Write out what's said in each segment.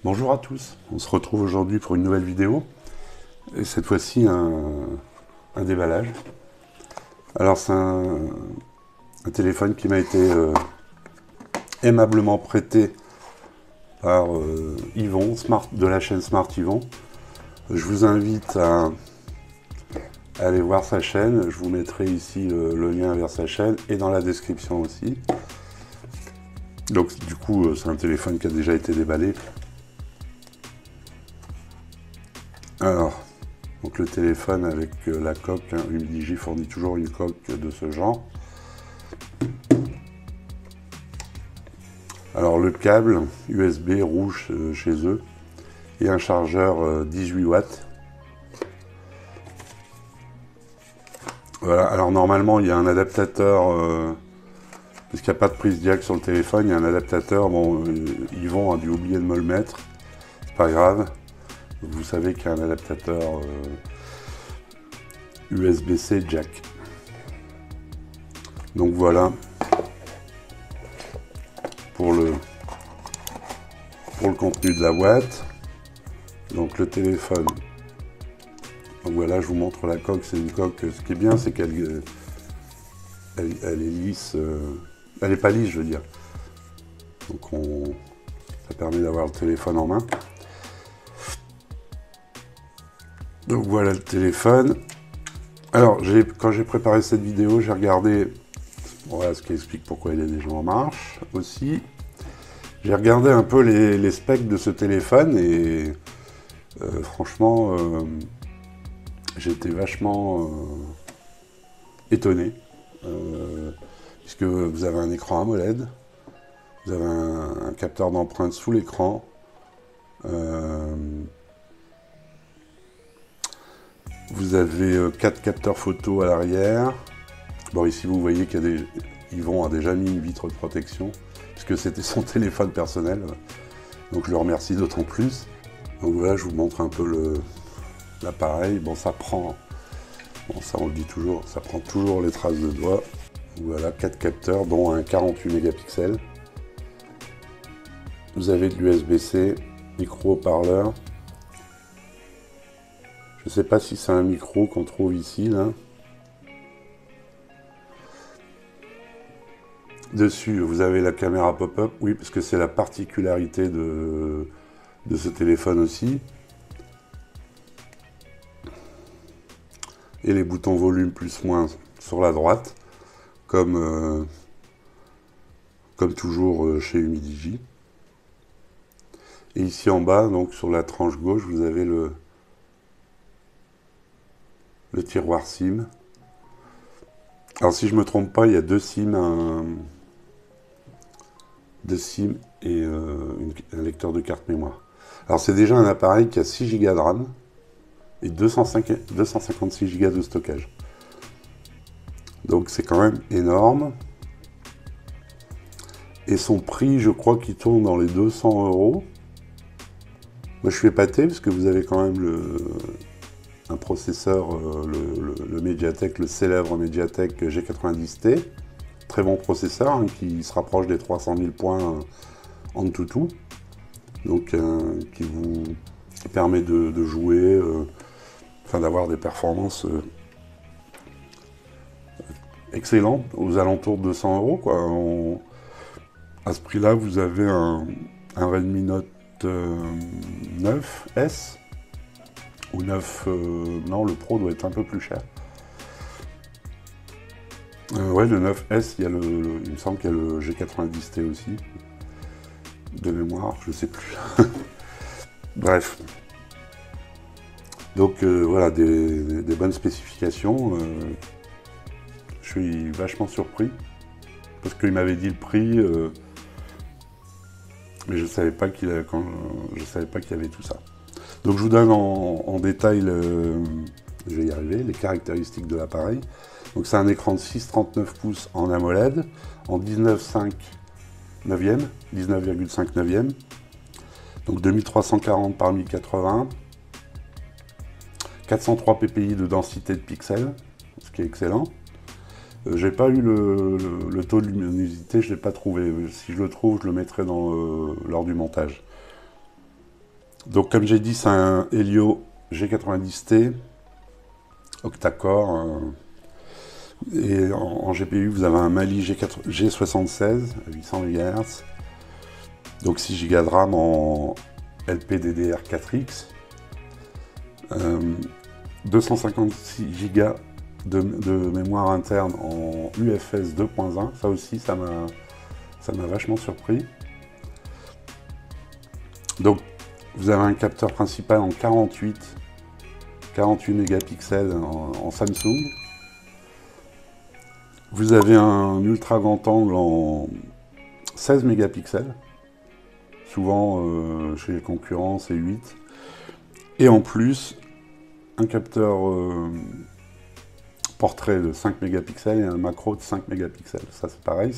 Bonjour à tous, on se retrouve aujourd'hui pour une nouvelle vidéo, et cette fois-ci un déballage. Alors c'est un téléphone qui m'a été aimablement prêté par Yvon, de la chaîne Smart Yvon. Je vous invite à aller voir sa chaîne, je vous mettrai ici le lien vers sa chaîne et dans la description aussi. Donc du coup c'est un téléphone qui a déjà été déballé. Alors, donc le téléphone avec la coque, hein, Umidigi fournit toujours une coque de ce genre. Alors le câble USB rouge chez eux et un chargeur 18 watts. Voilà, alors normalement il y a un adaptateur, parce qu'il n'y a pas de prise jack sur le téléphone, il y a un adaptateur, bon Yvon a dû oublier de me le mettre, c'est pas grave. Vous savez qu'il y a un adaptateur USB-C jack. Donc voilà pour le contenu de la boîte. Donc le téléphone. Donc voilà, je vous montre la coque. C'est une coque. Ce qui est bien, c'est qu'elle est lisse. Elle n'est pas lisse, je veux dire. Donc ça permet d'avoir le téléphone en main. Donc voilà le téléphone. Alors, quand j'ai préparé cette vidéo, j'ai regardé, voilà ce qui explique pourquoi il est déjà en marche aussi. J'ai regardé un peu les specs de ce téléphone et franchement, j'étais vachement étonné. Puisque vous avez un écran AMOLED, vous avez un capteur d'empreinte sous l'écran. Vous avez 4 capteurs photo à l'arrière. Bon, ici vous voyez qu'Yvon a déjà mis une vitre de protection, puisque c'était son téléphone personnel. Donc je le remercie d'autant plus. Donc voilà, je vous montre un peu l'appareil. Bon, ça prend, bon ça on le dit toujours, ça prend toujours les traces de doigts. Voilà, 4 capteurs, dont un 48 mégapixels. Vous avez de l'USB-C, micro haut-parleur. Je ne sais pas si c'est un micro qu'on trouve ici, là. Dessus, vous avez la caméra pop-up. Oui, parce que c'est la particularité de ce téléphone aussi. Et les boutons volume plus-moins sur la droite, comme toujours chez Umidigi. Et ici en bas, donc sur la tranche gauche, vous avez le tiroir SIM. Alors si je me trompe pas, il y a deux SIM et un lecteur de carte mémoire. Alors c'est déjà un appareil qui a 6 Go de RAM et 256 Go de stockage. Donc c'est quand même énorme. Et son prix, je crois qu'il tourne dans les 200 €. Moi je suis épaté parce que vous avez quand même un processeur, le Mediatek, le célèbre Mediatek G90T, très bon processeur, hein, qui se rapproche des 300 000 points en Antutu, donc qui vous permet de jouer, enfin d'avoir des performances excellentes, aux alentours de 200 €, quoi. À ce prix-là, vous avez un Redmi Note 9S, ou 9, non, le Pro doit être un peu plus cher. Ouais, le 9S, il me semble qu'il y a le G90T aussi, de mémoire, je sais plus. Bref. Donc voilà, des bonnes spécifications. Je suis vachement surpris, parce qu'il m'avait dit le prix, mais je ne savais pas qu'il y avait tout ça. Donc je vous donne en détail, je vais y arriver, les caractéristiques de l'appareil. Donc c'est un écran de 6,39 pouces en AMOLED, en 19,5 neuvième, donc 2340 par 1080, 403 ppi de densité de pixels, ce qui est excellent. J'ai pas eu le taux de luminosité, je l'ai pas trouvé. Si je le trouve, je le mettrai lors du montage. Donc comme j'ai dit, c'est un Helio G90T, octa-core. Et en GPU, vous avez un Mali G76 à 800 MHz. Donc 6 Go de RAM en LPDDR4X. 256 Go de mémoire interne en UFS 2.1. Ça aussi, ça m'a vachement surpris. Donc, vous avez un capteur principal en 48 mégapixels en Samsung. Vous avez un ultra grand angle en 16 mégapixels. Souvent, chez les concurrents, c'est 8. Et en plus, un capteur portrait de 5 mégapixels et un macro de 5 mégapixels. Ça, c'est pareil,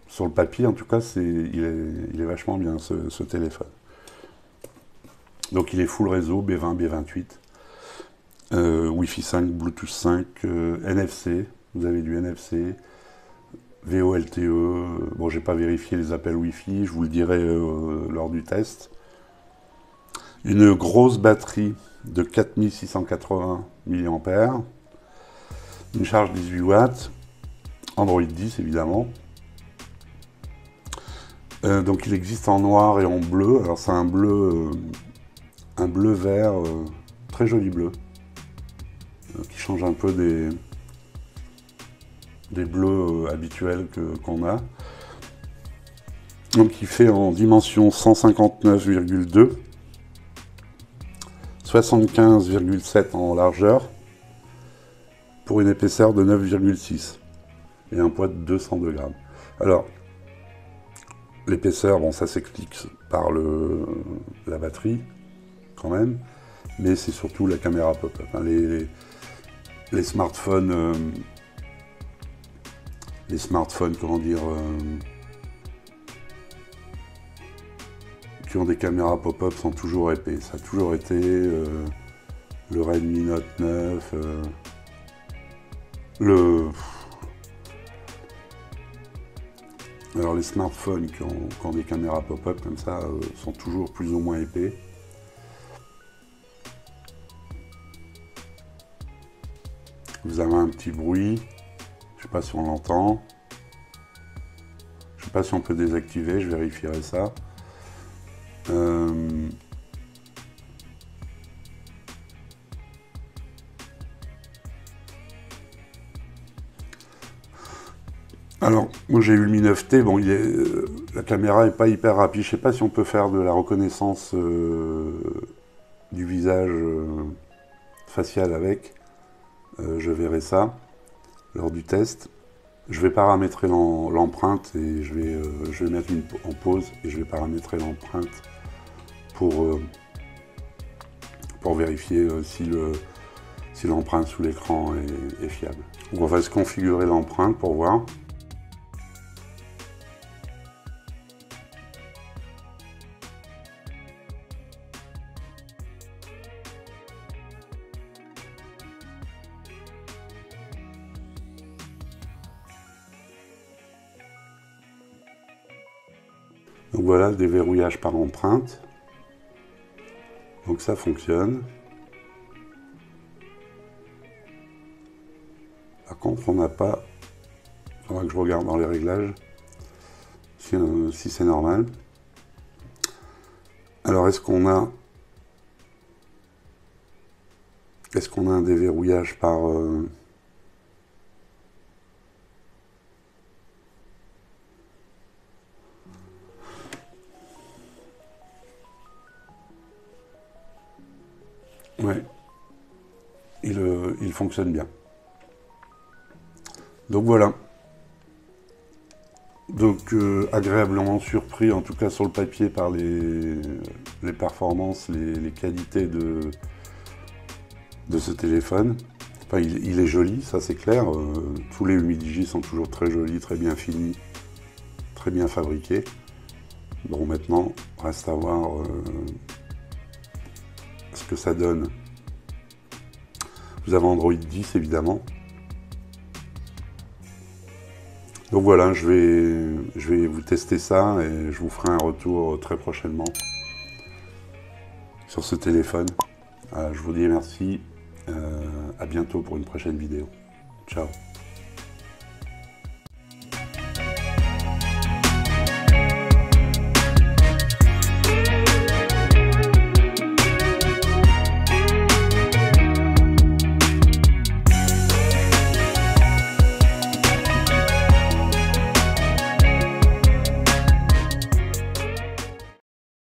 sur le papier, en tout cas, il est vachement bien, ce téléphone. Donc, il est full réseau, B20, B28, Wi-Fi 5, Bluetooth 5, NFC, vous avez du NFC, VoLTE, bon, j'ai pas vérifié les appels Wi-Fi, je vous le dirai lors du test. Une grosse batterie de 4680 mAh, une charge 18 watts, Android 10 évidemment. Donc il existe en noir et en bleu. Alors c'est un bleu vert, très joli bleu, qui change un peu des bleus habituels qu'on a. Donc il fait en dimension 159,2, 75,7 en largeur, pour une épaisseur de 9,6 et un poids de 202 grammes. Alors, l'épaisseur, bon, ça s'explique par la batterie, quand même, mais c'est surtout la caméra pop-up. Hein. Les smartphones, comment dire, qui ont des caméras pop-up sont toujours épais. Ça a toujours été le Redmi Note 9, alors les smartphones qui ont des caméras pop-up comme ça sont toujours plus ou moins épais. Vous avez un petit bruit, je ne sais pas si on l'entend. Je ne sais pas si on peut désactiver, je vérifierai ça. Alors, moi j'ai eu le Mi 9T, bon, la caméra n'est pas hyper rapide, je ne sais pas si on peut faire de la reconnaissance du visage facial avec, je verrai ça lors du test. Je vais paramétrer l'empreinte et je vais mettre en pause et je vais paramétrer l'empreinte pour vérifier si l'empreinte sous l'écran est fiable. Donc on va se configurer l'empreinte pour voir. Donc voilà le déverrouillage par empreinte. Donc ça fonctionne. Par contre, on n'a pas... Il faudra que je regarde dans les réglages si c'est normal. Alors est-ce qu'on a un déverrouillage par... Ouais, il fonctionne bien. Donc voilà. Donc agréablement surpris, en tout cas sur le papier, par les performances, les qualités de ce téléphone. Enfin, il est joli, ça c'est clair. Tous les Humidigi sont toujours très jolis, très bien finis, très bien fabriqués. Bon, maintenant, reste à voir ce que ça donne. Vous avez Android 10 évidemment. Donc voilà, je vais vous tester ça et je vous ferai un retour très prochainement sur ce téléphone. Je vous dis merci, à bientôt pour une prochaine vidéo. Ciao.